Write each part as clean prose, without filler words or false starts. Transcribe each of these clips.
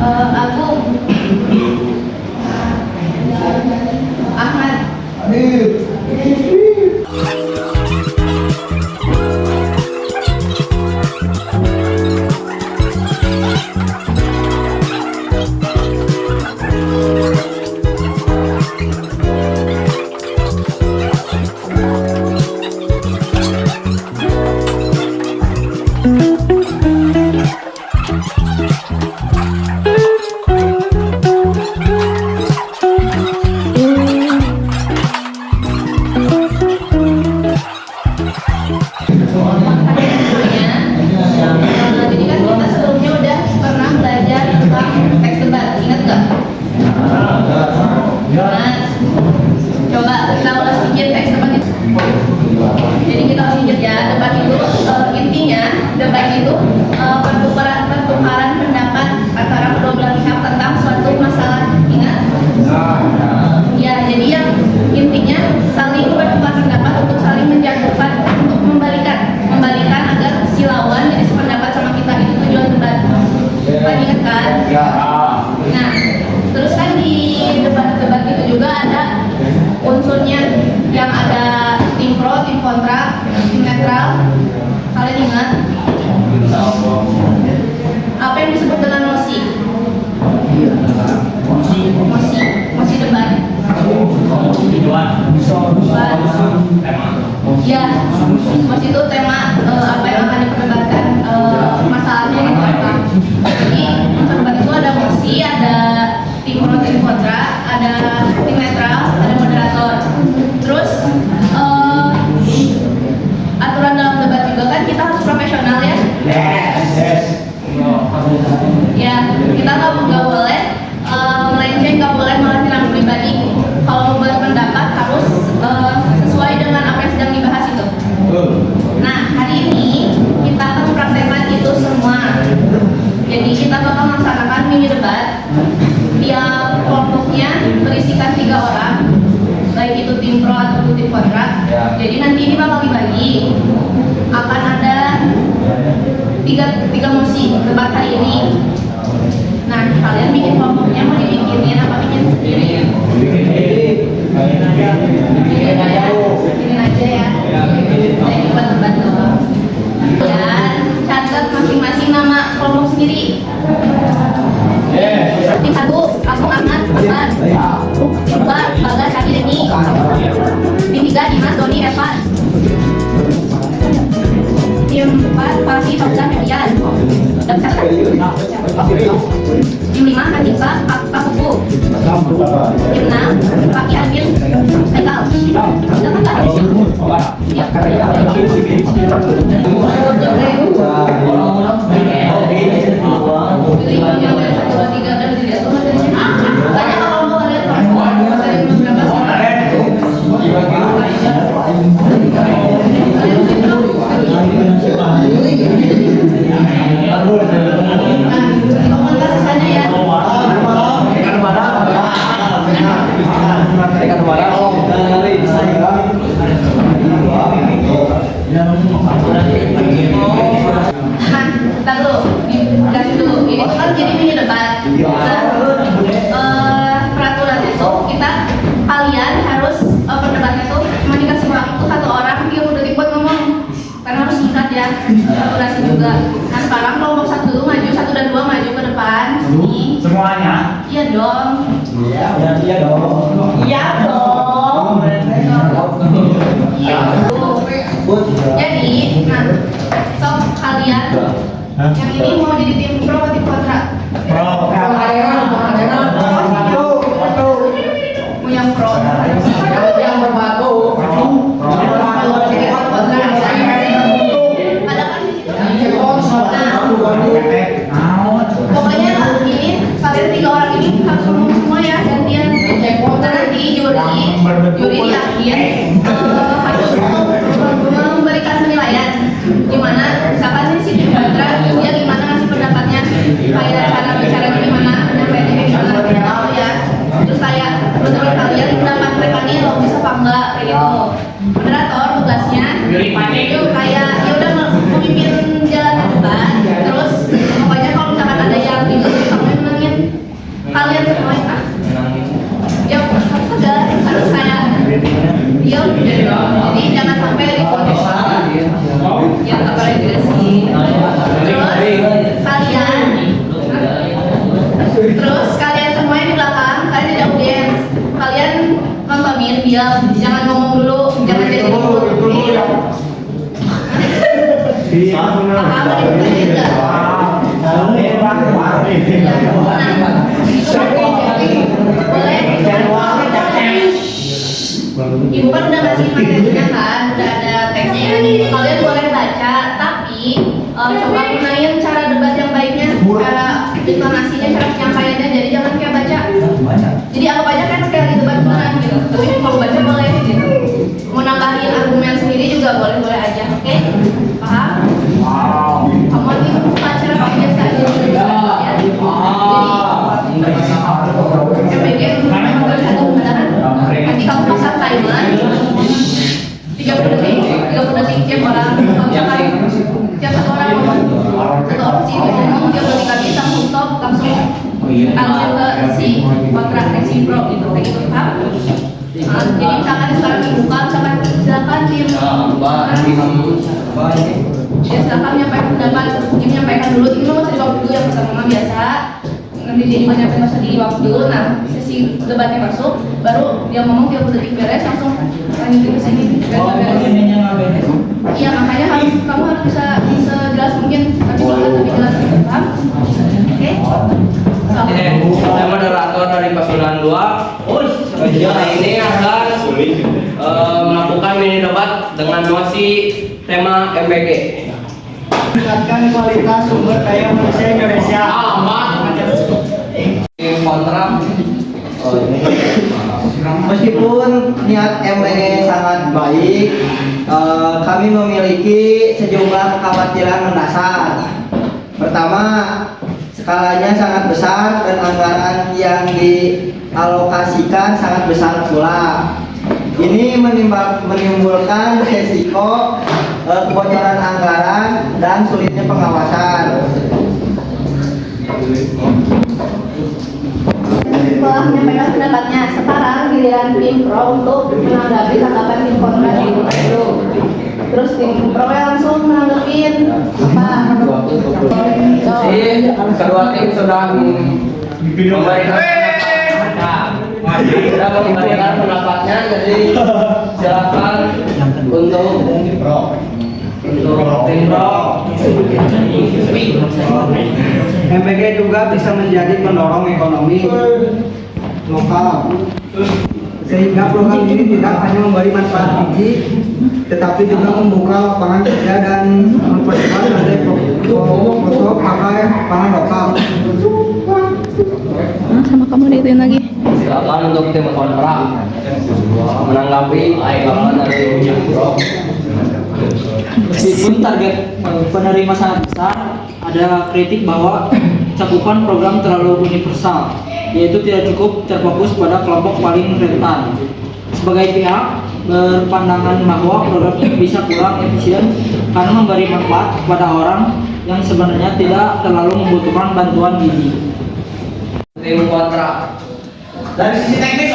Agung, Ahmad. Jadi kan kita sebelumnya udah pernah belajar tentang teks debat, ingat nggak? Nah, coba kita ulas sedikit teks debat itu. Jadi kita ulas sedikit ya, debat itu intinya debat itu pertukaran pendapat antara kedua belah pihak tentang suatu masalah, ingat? Ya, jadi yang intinya saling bertukar pendapat untuk saling menjatuhkan, untuk membalikan agar si lawan jadi sependapat sama kita, itu tujuan debat. Kan ingat kan? Nah, terus kan di debat-debat itu juga ada unsurnya, yang ada tim pro, tim kontra, tim netral. Kalian ingat? Apa yang disebut dengan mosi? Mosi debat. Ya, mosi itu tema apa yang akan diperdebatkan, masalahnya itu apa. Jadi debat itu ada mosi, ada tim pro, tim kontra, ada tim netral, ada moderator. Terus aturan dalam debat juga kan kita harus profesional ya. Ya, kita nggak boleh melenceng, nggak boleh malah nyerang pribadi. Kalau mau berpendapat harus sesuai dengan apa yang sedang dibahas itu. Nah, hari ini kita akan mempraktekkan itu semua. Jadi kita bakal melaksanakan mini debat. Tiap kelompoknya berisikan 3 orang, baik itu tim pro atau tim kontra. Jadi nanti ini bakal dibagi. Akan ada tiga mosi debat hari ini. Nah, kalian bikin kelompoknya mau dibikinin apa bikin sendiri? Bikin aja ya. Saya buat debat doang. Dan catat masing-masing nama kelompok sendiri. Tim 1, Agung Ahmad, Ahmad. 2, Bagas Kaki Deni. Tim 3, Dimas Doni Evan. Tim 4, Pasi Fauzan Median. Tim 5, Anissa Pak Kuku. Tim 6, Paki Adil Haikal. Silakan Kak. Peraturan itu kalian harus berdebat itu cuma dikasih waktu 1 orang 30 detik buat ngomong, karena harus singkat ya, durasi juga. Nah sekarang kelompok 1 dulu maju, 1 dan 2 maju ke depan. Nih. Semuanya? Iya dong. Iya dong. Iya dong. Jadi, nah, so kalian yang ini mau jadi tim pro atau tim kontra? Pro. Mau yang pro. Yang berbatu. Ada kan di situ. Pokoknya ini kalian 3 orang ini harus ngomong semua ya, gantian. Nanti juri di akhir harus memberikan penilaian. Gimana? Misalkan ini si tim kontra, dia gimana ngasih pendapatnya, kayak cara bicaranya gimana, penyampaiannya gimana, gitu ya. Terus kayak menurut kalian pendapat mereka ini logis apa enggak, kayak gitu. Moderator tugasnya itu kayak ya udah memimpin jalan debat. Terus pokoknya kalau misalkan ada yang bingung, kamu menangin kalian semua yang tegas harus kayak diam gitu. Jadi jangan sampai difonis ya tervalidasi. Terus kalian semua yang di belakang kalian tidak audiens, kalian nontonin diam, jangan ngomong dulu, jangan jadi ngomong. Paham boleh Ibu kan udah ngasih materinya kan, udah ada teksnya. Kalian boleh baca, tapi coba gunain cara debat yang baiknya, cara intonasinya, cara penyampaiannya. Jadi jangan kayak baca. Jadi aku baca kan kayak lagi debat beneran gitu. Tapi kalau baca boleh gitu. Mau nambahin argumen sendiri juga boleh-boleh aja, oke? Paham? Kamu lagi baca kayak biasa aja. Jadi MBG memang bergantung beneran. Nanti kamu pasang timer 30 detik tiap orang, tiap satu orang ngomong, satu opsi ngomong 30 detik habis langsung stop, langsung lanjut ke si kontrak resiprok gitu, kayak gitu, paham? Jadi misalkan sekarang dibuka, misalkan silakan tim ya silakan menyampaikan pendapat, tim menyampaikan dulu, tim mau cari waktu dulu yang pertama biasa, nanti jadi banyak yang masuk di waktu. Nah sesi debatnya masuk, baru dia ngomong 30 detik beres, langsung lanjutin ke sini. Iya makanya kamu harus bisa sejelas mungkin, tapi lebih jelas gitu, paham? Oke? Saya moderator dari Pasundan 2. Hari ini akan melakukan mini debat dengan mosi tema MBG. Meningkatkan kualitas sumber daya manusia Indonesia. Kontrak. Meskipun niat MBG sangat baik, kami memiliki sejumlah kekhawatiran mendasar. Pertama, skalanya sangat besar dan anggaran yang dialokasikan sangat besar pula. Ini menimbulkan resiko kebocoran anggaran dan sulitnya pengawasan. Setelah menyampaikan pendapatnya, sekarang giliran tim pro untuk menanggapi tanggapan tim kontra itu. Terus tim pro langsung menanggapin apa? Kedua tim sudah memberikan pendapatnya, jadi silakan untuk tim pro. MBG juga bisa menjadi pendorong ekonomi lokal, sehingga program ini tidak hanya memberi manfaat biji, tetapi juga membuka lapangan kerja dan mempercepat ada produk pakai pangan lokal. Sama kamu digituin lagi. Silakan untuk tim kontra menanggapi tanggapan dari tim pro. Meskipun target penerima sangat besar, ada kritik bahwa cakupan program terlalu universal, yaitu tidak cukup terfokus pada kelompok paling rentan. Sebagai pihak berpandangan bahwa program ini bisa kurang efisien karena memberi manfaat kepada orang yang sebenarnya tidak terlalu membutuhkan bantuan gizi. Tim kontra. Dari sisi teknis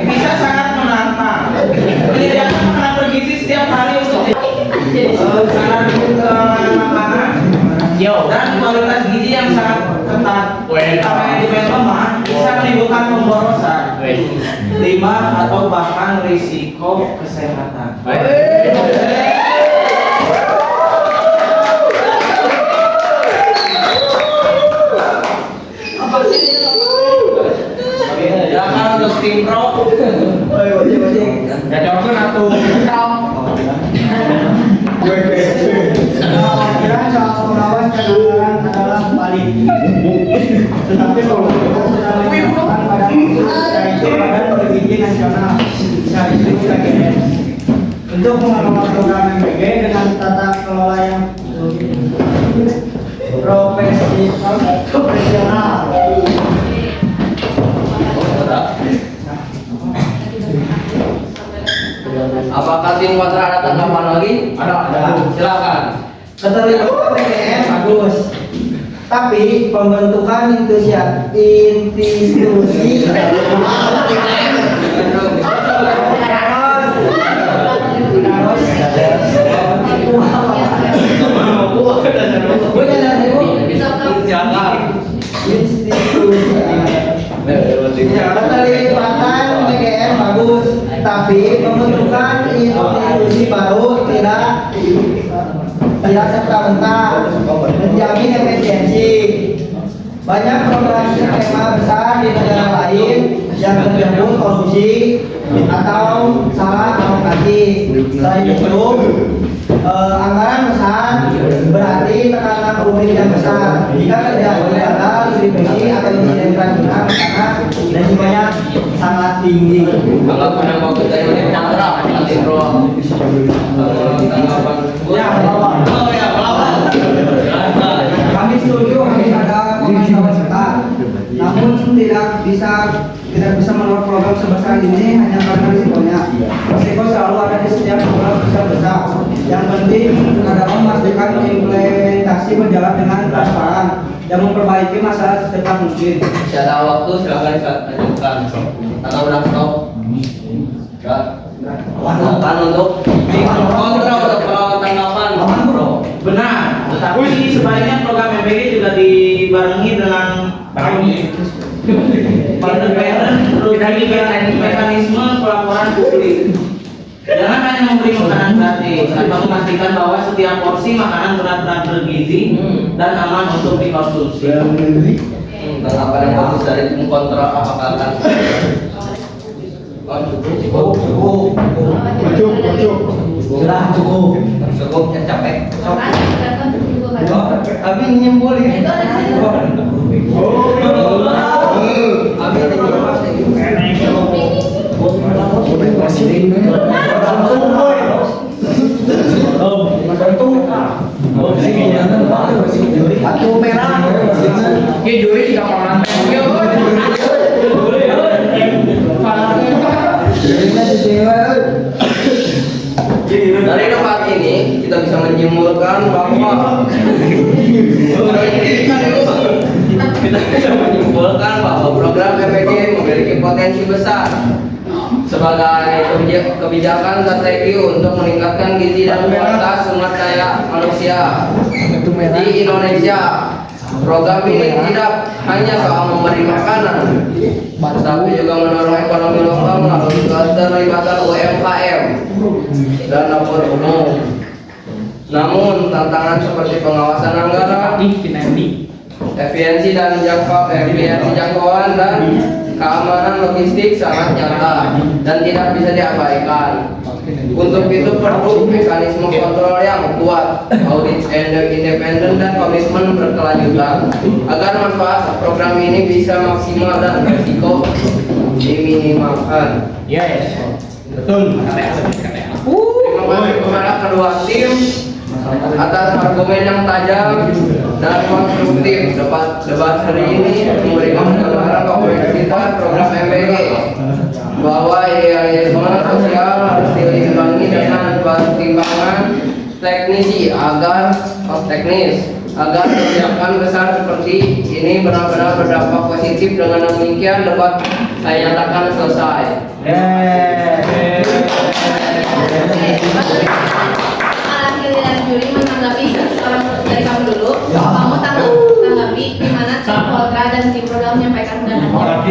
bisa sangat menantang. Penelitian makanan bergizi setiap hari untuk sangat makanan dan kualitas gizi yang sangat ketat. Karena elemen lemah bisa menimbulkan pemborosan, limbah atau bahkan risiko kesehatan. Silakan untuk tim pro. Ya contohnya atuh. Kekhawatiran soal pengawas dan anggaran adalah paling tetapi kalau kita sudah menyebutkan pada yaitu Badan Bergizi Nasional BGN untuk mengelola program MBG dengan tata kelola yang profesional. Apakah tim kontra ada tanggapan lagi? Ada. Silakan. Keterlibatan TGM bagus, tapi pembentukan institusi keterlibatan TGM bagus, tapi pembentukan institusi baru tidak serta-merta menjamin efisiensi. Banyak program skema besar di negara lain yang tergabung korupsi atau salah alokasi. Selain itu, anggaran besar berarti tekanan publik yang besar. Jika terjadi gagal distribusi atau insiden keracunan, karena resikonya sangat tinggi. Anggapan yang bagus dari ini kontra, nanti bro. Tanggapan. Kami setuju harus ada pengetahuan serta, namun tidak bisa menolak program sebesar ini hanya karena risikonya. Risiko selalu ada di setiap program besar. Yang penting adalah memastikan implementasi berjalan dengan transparan dan memperbaiki masalah secepat mungkin. Masih ada waktu, silakan lanjutkan. Atau udah stop? Enggak. Tanggapan untuk kontra untuk tanggapan bro. Benar, tetapi sebaiknya program MBG juga dibarengi dengan independen mekanisme pelaporan publik. Jangan hanya memberi makanan gratis, tanpa memastikan bahwa setiap porsi makanan benar-benar bergizi dan aman untuk dikonsumsi. Tanggapan yang bagus dari tim kontra apakah akan cukup ya capek. Abi nyimpul ya. Aku merah. Oke, juri tidak pernah. Dari tempat ini kita bisa menyimpulkan bahwa program MBG memiliki potensi besar sebagai kebijakan strategi untuk meningkatkan gizi dan kualitas sumber daya manusia di Indonesia. Program ini tidak hanya soal memberi makanan, tetapi juga mendorong ekonomi lokal melalui keterlibatan UMKM dan dapur umum. Namun tantangan seperti pengawasan anggaran, efisiensi jangkauan dan keamanan logistik sangat nyata dan tidak bisa diabaikan. Untuk itu perlu mekanisme kontrol yang kuat, audit independen dan komitmen berkelanjutan agar manfaat program ini bisa maksimal dan risiko diminimalkan. Yes, betul. Terima kasih kepada kedua tim atas argumen yang tajam dan konstruktif. Debat hari ini memberikan gambaran kompleksitas program MBG bahwa idealisme sosial harus diimbangi dengan pertimbangan teknis agar kebijakan besar seperti ini benar-benar berdampak positif. Dengan demikian debat saya nyatakan selesai. Giliran juri menanggapi orang dari kamu dulu. Kamu tanggapi gimana tim kontra dan tim program menyampaikan pendapat.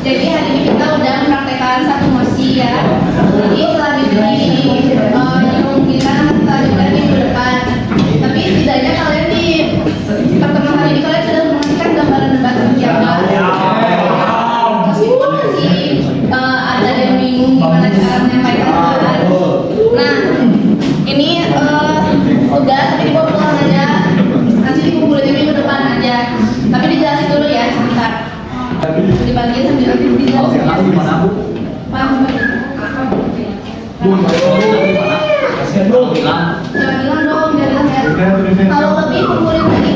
Jadi hari ini kita udah mempraktekkan satu mosi ya. Jadi selanjutnya kita lanjutkan minggu depan. Tapi setidaknya kalian di pertemuan hari ini kalian sudah memastikan gambaran debat kebijakan. Meskipun masih ada yang bingung gimana cara menyampaikan pendapat. Nah, ini tugas tapi dibawa aja. Nanti dikumpulin minggu depan aja. Tapi dijelasin dulu ya sebentar. Dibagiin sambil dijelasin. Paham? Jangan bilang dong, jangan ya. Kalau lebih kumpulin lagi.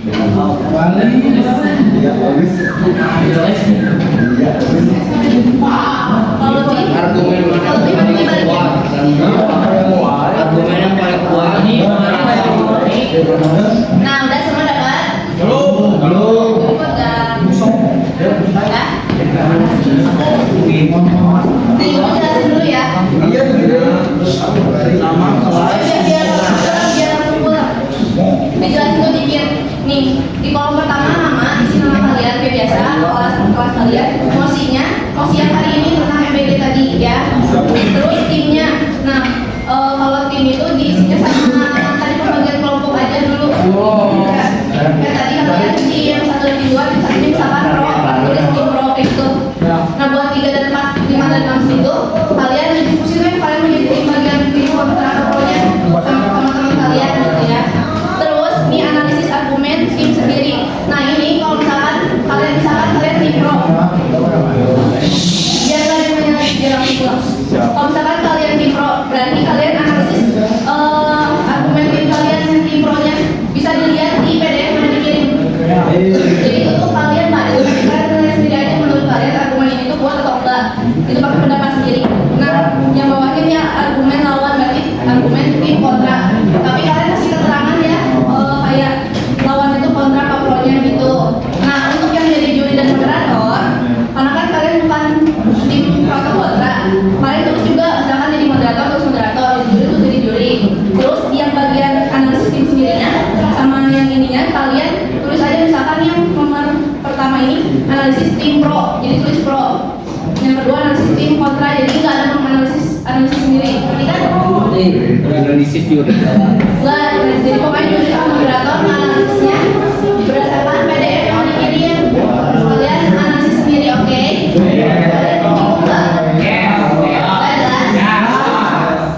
Bagus. kalian mosi yang hari ini tentang MBG tadi ya. Terus timnya, nah kalau tim itu diisinya sama tadi pembagian kelompok aja dulu. Ya, kayak tadi kalian di yang 1 dan 2, tim 1 misalkan pro, tulis tim pro kayak gitu. Nah buat 3 dan 4, 5 dan 6 itu kalian diskusi tuh yang paling menjadi tim bagian tim kontra pro-nya sama teman-teman kalian gitu ya. Terus ini analisis argumen tim sendiri. Nah ini kalau misalkan kalian tim pro, biar kalian menyalahi biar langsung pulang. Kalau misalkan kalian tim pro, berarti kalian analisis argumen tim kalian yang tim pro-nya bisa dilihat di PDF yang dikirim. Jadi itu tuh kalian nilai sendiri aja menurut kalian argumen ini tuh kuat atau enggak. Itu pakai pendapat sendiri. Nah yang bawahnya ya argumen lawan, berarti argumen tim kontra. Tapi kalian kasih keterangan ya kayak lawan itu kontra apa pro-nya gitu. Nah untuk yang jadi juri dan moderator, karena kan kalian bukan tim pro atau kontra, kalian terus juga misalkan jadi moderator, jadi juri terus jadi juri. Terus yang bagian analisis tim sendirinya sama yang ininya kalian tulis aja, misalkan yang nomor pertama ini analisis tim pro, jadi tulis pro. Yang kedua analisis tim kontra, jadi nggak ada analisis sendiri. Berarti kan? Analisis juga. Enggak, jadi pokoknya juri sama moderator analisisnya berdasarkan PDF yang dikirim. Kalian analisis sendiri, oke? Kalian bingung nggak? Nggak jelas?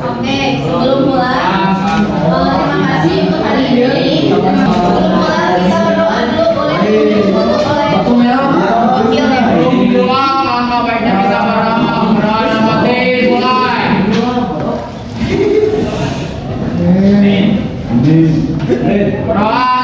Oke, sebelum mulai, terima kasih untuk hari ini. Sebelum mulai kita berdoa dulu, boleh ditutup oleh wakil ya. Langkah baiknya kita berdoa mati mulai. Berdoa.